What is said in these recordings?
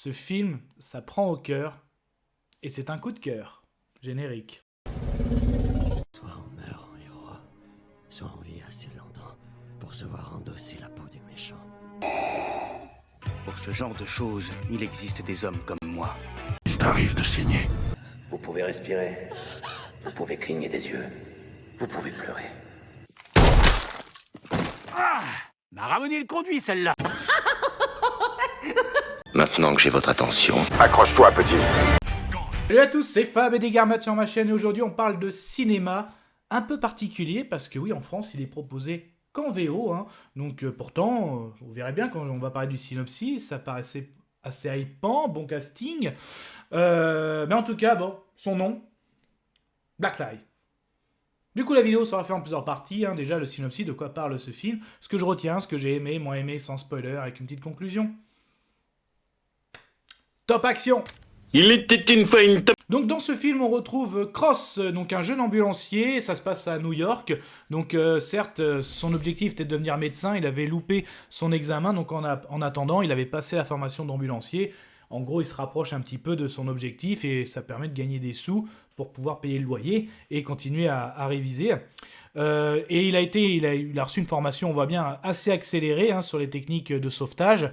ce film, ça prend au cœur, et c'est un coup de cœur. Générique. Soit on meurt en héros, soit on vit assez longtemps pour se voir endosser la peau du méchant. Pour ce genre de choses, il existe des hommes comme moi. Il t'arrive de saigner. Vous pouvez respirer, vous pouvez cligner des yeux, vous pouvez pleurer. Ah, m'a ramené le conduit, celle-là. Maintenant que j'ai votre attention, Accroche-toi, petit. Salut à tous, c'est Fab et Desgarmat sur ma chaîne et aujourd'hui on parle de cinéma un peu particulier parce que oui, en France il est proposé qu'en VO, hein. Donc pourtant, vous verrez bien quand on va parler du synopsis, ça paraissait assez hypant, bon casting. Mais en tout cas, bon, son nom, Black Lie. Du coup la vidéo sera faite en plusieurs parties, hein. Déjà le synopsis, de quoi parle ce film, ce que je retiens, ce que j'ai aimé, moins aimé, sans spoiler, avec une petite conclusion. Top action! Il était une fois une top. Donc dans ce film, on retrouve Cross, donc un jeune ambulancier, ça se passe à New York. Donc certes, son objectif était de devenir médecin, il avait loupé son examen, donc en attendant, il avait passé la formation d'ambulancier. En gros, il se rapproche un petit peu de son objectif et ça permet de gagner des sous pour pouvoir payer le loyer et continuer à réviser. Et il a reçu une formation, on voit bien, assez accélérée, hein, sur les techniques de sauvetage.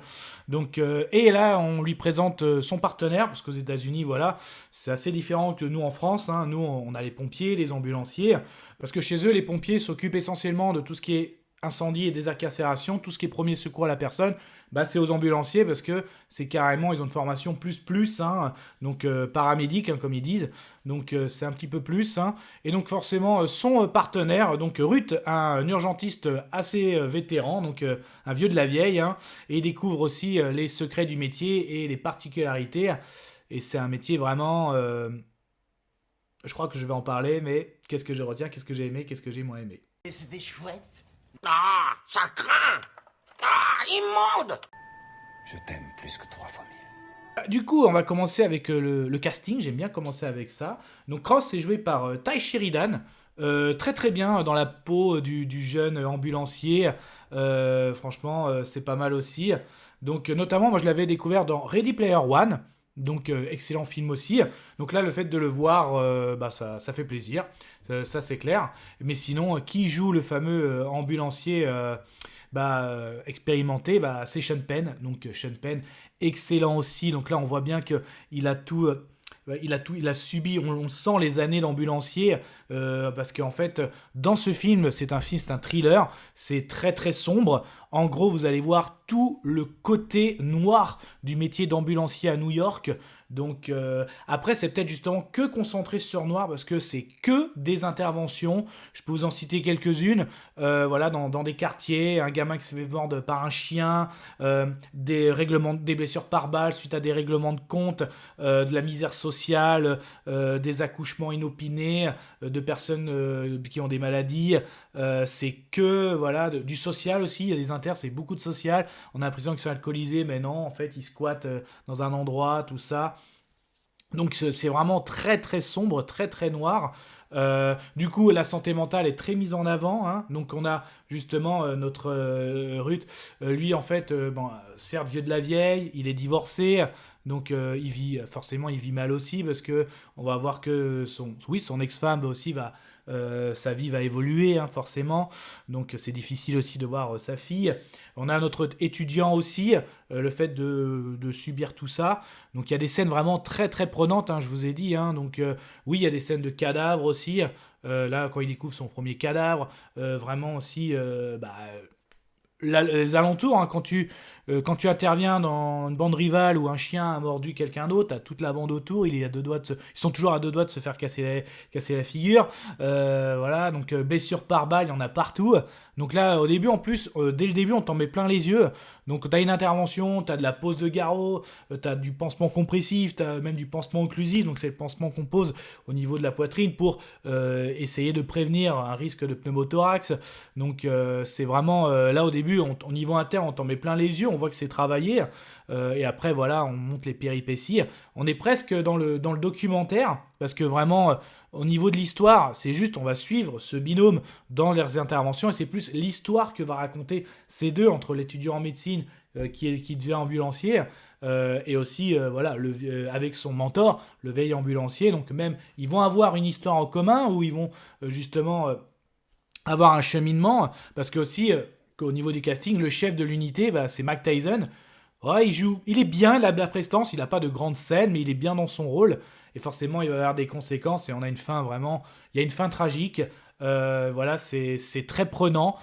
Donc, et là, on lui présente son partenaire, parce qu'aux États-Unis, voilà, c'est assez différent que nous en France, hein. Nous, on a les pompiers, les ambulanciers, parce que chez eux, les pompiers s'occupent essentiellement de tout ce qui est incendie et désincarcération, tout ce qui est premier secours à la personne, bah c'est aux ambulanciers parce que c'est carrément, ils ont une formation plus, hein, donc paramédic, hein, comme ils disent, donc c'est un petit peu plus, hein, et donc forcément son partenaire, donc Ruth, un urgentiste assez vétéran, donc un vieux de la vieille, hein, et il découvre aussi les secrets du métier et les particularités, et c'est un métier vraiment, je crois que je vais en parler, mais qu'est-ce que je retiens, qu'est-ce que j'ai aimé, qu'est-ce que j'ai moins aimé. Et c'était chouette. Ah, ça craint. Ah, immonde. Je t'aime plus que 3 fois 1000. Du coup, on va commencer avec le casting. J'aime bien commencer avec ça. Donc, Cross est joué par Ty Sheridan. Très très bien dans la peau du jeune ambulancier. Franchement, c'est pas mal aussi. Donc, notamment, moi je l'avais découvert dans Ready Player One. Donc, excellent film aussi. Donc là, le fait de le voir, bah, ça fait plaisir. Ça c'est clair. Mais sinon, qui joue le fameux ambulancier expérimenté, bah, c'est Sean Penn. Donc Sean Penn, excellent aussi. Donc là, on voit bien qu'il a tout... il a subi, on sent les années d'ambulancier, parce qu'en fait, dans ce film, c'est un thriller, c'est très très sombre. En gros, vous allez voir tout le côté noir du métier d'ambulancier à New York. Donc après, c'est peut-être justement que concentré sur noir, parce que c'est que des interventions. Je peux vous en citer quelques-unes. Voilà, dans des quartiers, un gamin qui se fait mordre par un chien, des blessures par balle suite à des règlements de compte, de la misère sociale, des accouchements inopinés, de personnes qui ont des maladies. C'est que voilà, du social aussi. Il y a des inters, c'est beaucoup de social. On a l'impression qu'ils sont alcoolisés, mais non, en fait, ils squattent dans un endroit, tout ça. Donc c'est vraiment très très sombre, très très noir. Du coup, la santé mentale est très mise en avant, hein. Donc on a justement notre Ruth, lui en fait, certes vieux de la vieille, il est divorcé, donc il vit mal aussi, parce que on va voir que son ex-femme aussi sa vie va évoluer, hein, forcément, donc c'est difficile aussi de voir sa fille. On a notre étudiant aussi, le fait de subir tout ça, donc il y a des scènes vraiment très très prenantes, hein, je vous ai dit, hein. Donc oui, il y a des scènes de cadavres aussi, là quand il découvre son premier cadavre, vraiment aussi, les alentours, hein, quand tu interviens dans une bande rivale où un chien a mordu quelqu'un d'autre, t'as toute la bande autour, ils sont toujours à 2 doigts de se faire casser la figure, voilà, donc blessures par balle, il y en a partout. Donc là, au début, en plus, dès le début, on t'en met plein les yeux. Donc t'as une intervention, t'as de la pose de garrot, t'as du pansement compressif, t'as même du pansement occlusif, donc c'est le pansement qu'on pose au niveau de la poitrine pour essayer de prévenir un risque de pneumothorax. Donc c'est vraiment, là au début, au niveau interne, on t'en met plein les yeux, on voit que c'est travaillé, et après voilà, on monte les péripéties. On est presque dans le documentaire, parce que vraiment, au niveau de l'histoire, c'est juste, on va suivre ce binôme dans leurs interventions, et c'est plus l'histoire que va raconter ces deux, entre l'étudiant en médecine qui devient ambulancier, et aussi voilà, avec son mentor, le veille ambulancier. Donc même, ils vont avoir une histoire en commun où ils vont justement avoir un cheminement, parce que aussi, qu'au niveau du casting, le chef de l'unité, bah, c'est Mike Tyson. Ouais, il est bien, il a de la prestance, il n'a pas de grandes scènes, mais il est bien dans son rôle, et forcément il va y avoir des conséquences, et on a une fin vraiment, il y a une fin tragique, voilà, c'est très prenant.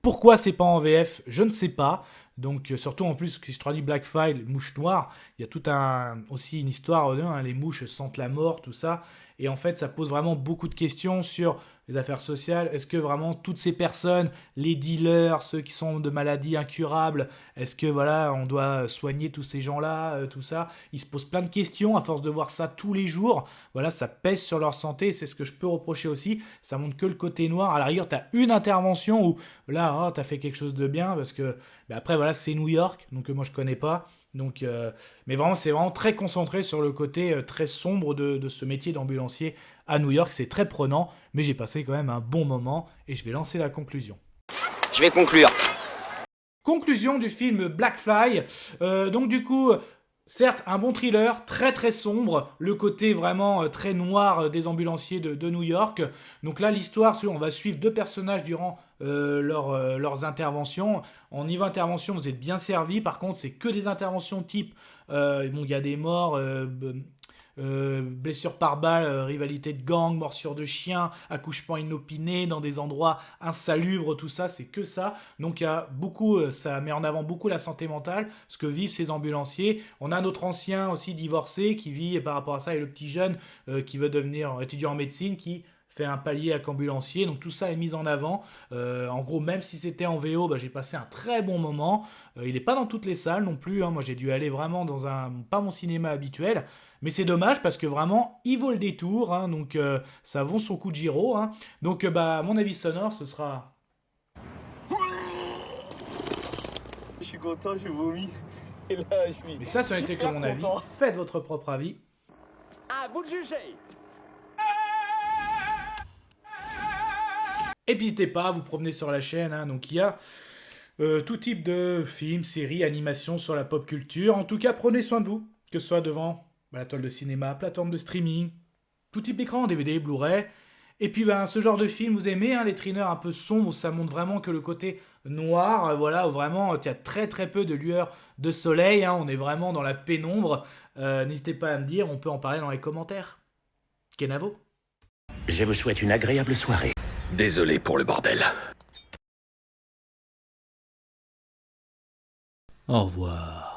Pourquoi c'est pas en VF, je ne sais pas. Donc surtout en plus, si je traduis Blackfile, mouche noire, il y a aussi une histoire, les mouches sentent la mort, tout ça. Et en fait, ça pose vraiment beaucoup de questions sur les affaires sociales. Est-ce que vraiment toutes ces personnes, les dealers, ceux qui sont de maladies incurables, est-ce que voilà, on doit soigner tous ces gens-là, tout ça? Ils se posent plein de questions à force de voir ça tous les jours. Voilà, ça pèse sur leur santé. C'est ce que je peux reprocher aussi. Ça montre que le côté noir. À la rigueur, tu as une intervention où là, tu as fait quelque chose de bien parce que après, voilà, c'est New York, donc moi je connais pas. Donc, mais vraiment, c'est vraiment très concentré sur le côté très sombre de ce métier d'ambulancier à New York. C'est très prenant, mais j'ai passé quand même un bon moment et je vais lancer la conclusion. Je vais conclure. Conclusion du film Blackfly. Donc du coup, certes, un bon thriller, très très sombre, le côté vraiment très noir des ambulanciers de New York. Donc là, l'histoire, on va suivre deux personnages durant leurs interventions. En niveau intervention, vous êtes bien servis. Par contre, c'est que des interventions type, il y a des morts, blessures par balle, rivalité de gang, morsure de chien, accouchement inopiné dans des endroits insalubres, tout ça, c'est que ça. Donc il y a beaucoup, ça met en avant beaucoup la santé mentale, ce que vivent ces ambulanciers. On a notre ancien aussi divorcé qui vit par rapport à ça, et le petit jeune qui veut devenir étudiant en médecine, qui fait un palier à ambulancier, donc tout ça est mis en avant. En gros, même si c'était en VO, j'ai passé un très bon moment. Il n'est pas dans toutes les salles non plus, hein. Moi j'ai dû aller vraiment dans pas mon cinéma habituel, mais c'est dommage parce que vraiment il vaut le détour, hein. Donc ça vaut son coup de gyro, hein. Donc mon avis sonore, ce sera... Je suis content, je vomis. Et là, je suis... Mais ça n'était que mon avis. Faites votre propre avis. À vous de juger. Et puis n'hésitez pas à vous promener sur la chaîne, hein. Donc il y a tout type de films, séries, animations sur la pop culture. En tout cas, prenez soin de vous, que ce soit devant la toile de cinéma, plateforme de streaming, tout type d'écran, DVD, Blu-ray. Et puis ce genre de film, vous aimez, hein, les thrillers un peu sombres, où ça montre vraiment que le côté noir, voilà, où vraiment il y a très très peu de lueur de soleil, hein, on est vraiment dans la pénombre. N'hésitez pas à me dire, on peut en parler dans les commentaires. Kenavo. Je vous souhaite une agréable soirée. Désolé pour le bordel. Au revoir.